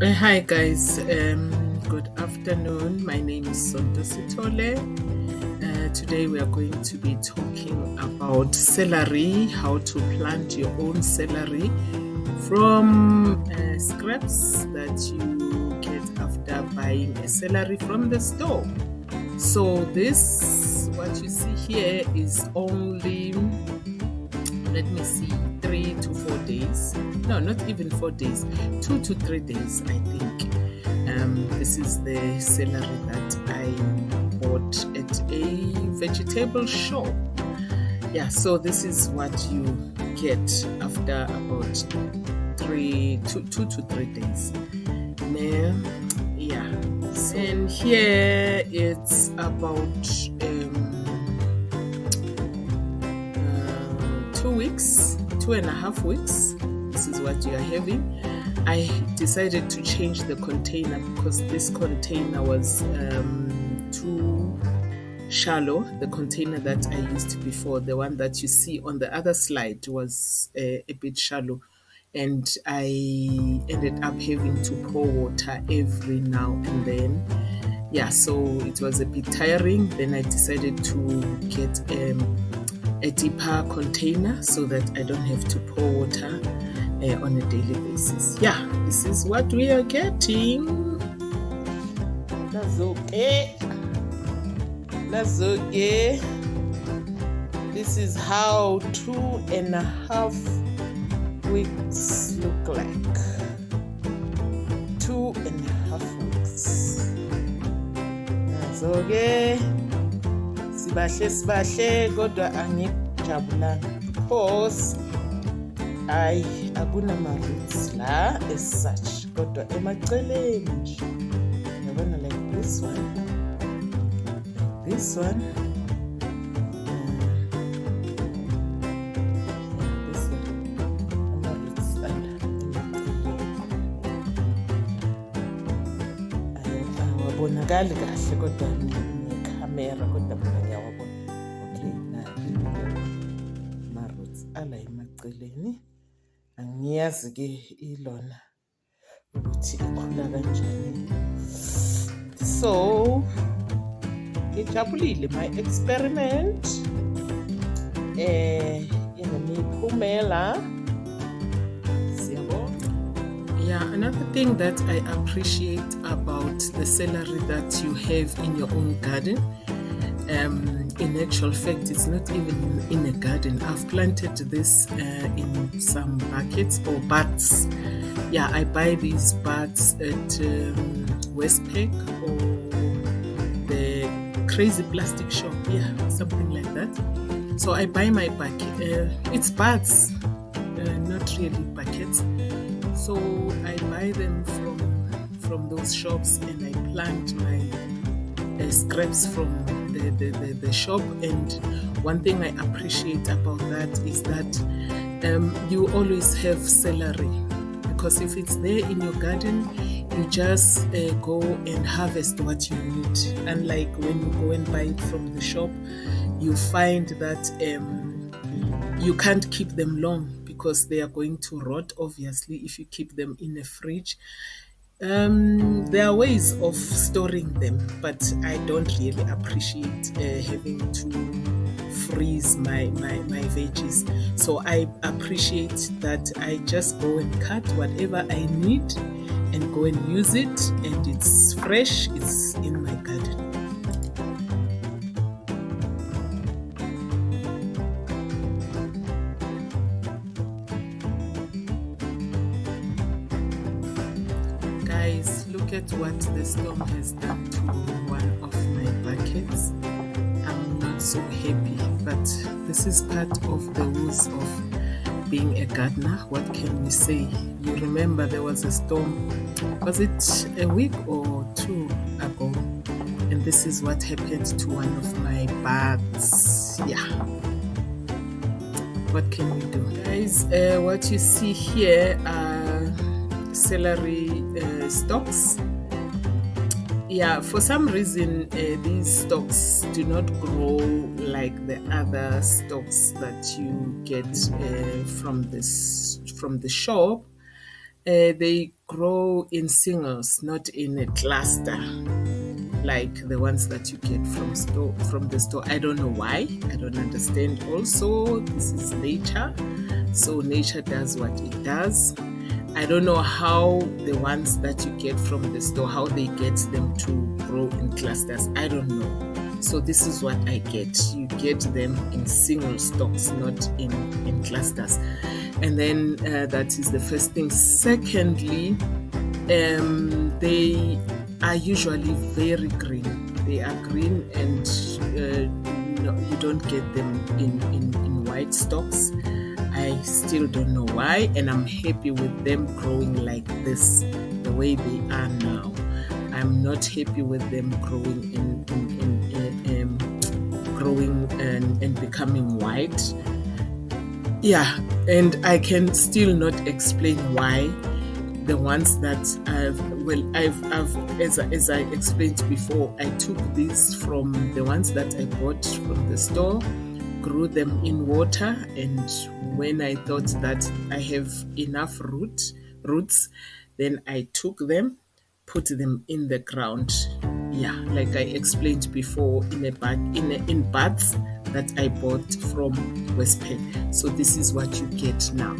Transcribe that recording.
Hi guys, good afternoon. My name is Sonto Sitole. Today we are going to be talking about celery, how to plant your own celery from scraps that you get after buying a celery from the store. So this, what you see here is only, let me see, 3 to 4 days. No, not even 4 days, 2 to 3 days, I think. This is the celery that I bought at a vegetable shop. Yeah, so this is what you get after about 2 to 3 days. Yeah, so, and here it's about 2 weeks, 2.5 weeks. This is what you are having. I decided to change the container because this container was too shallow. The container that I used before, the one that you see on the other slide, was a bit shallow, and I ended up having to pour water every now and then. Yeah, so it was a bit tiring. Then I decided to get a deeper container so that I don't have to pour water on a daily basis. Yeah, this is what we are getting. That's okay. That's okay. This is how 2.5 weeks look like. 2.5 weeks. That's okay. Sibahle kodwa angijabulanga because akunama-roots la as such, kodwa emaceleni nje yabona, like this one, like this one, this one, ama-roots awabonakali kahle kodwa camera, kodwa mina ngiyawabona. Okay, ama-roots ala emaceleni. Angiyazi ke ilona ukuthi ikhula kanjani. So ngijabulile my experiment inemiphumela. Siyabona. Yeah, another thing that I appreciate about the celery that you have in your own garden, in actual fact, it's not even in a garden. I've planted this in some buckets or butts. Yeah, I buy these butts at Westpac or the crazy plastic shop. Yeah, something like that. So I buy my bucket. It's butts, not really buckets. So I buy them from those shops and I plant my scraps from the shop. And one thing I appreciate about that is that you always have celery, because if it's there in your garden, you just go and harvest what you need. Unlike when you go and buy it from the shop, you find that you can't keep them long because they are going to rot, obviously, if you keep them in a fridge. There are ways of storing them, but I don't really appreciate having to freeze my veggies. So I appreciate that I just go and cut whatever I need and go and use it, and it's fresh, it's in my garden. Guys, look at what the storm has done to one of my buckets. I'm not so happy, but this is part of the rules of being a gardener. What can we say? You remember there was a storm, was it a week or 2 ago? And this is what happened to one of my bugs. Yeah. What can we do? Guys, what you see here are celery stalks. Yeah, for some reason these stalks do not grow like the other stalks that you get from the shop. They grow in singles, not in a cluster like the ones that you get from the store. I don't know why. I don't understand. Also, this is nature, so nature does what it does. I don't know how the ones that you get from the store, how they get them to grow in clusters. I don't know. So this is what I get. You get them in single stalks, not in clusters. And then that is the first thing. Secondly, they are usually very green. They are green, and no, you don't get them in white stalks. I still don't know why, and I'm happy with them growing like this, the way they are now. I'm not happy with them growing growing and becoming white. Yeah, and I can still not explain why the ones that as I explained before, I took these from the ones that I bought from the store, grew them in water, and when I thought that I have enough roots, then I took them, put them in the ground. Yeah, like I explained before, in a bag, in bags that I bought from Westpac. So this is what you get now.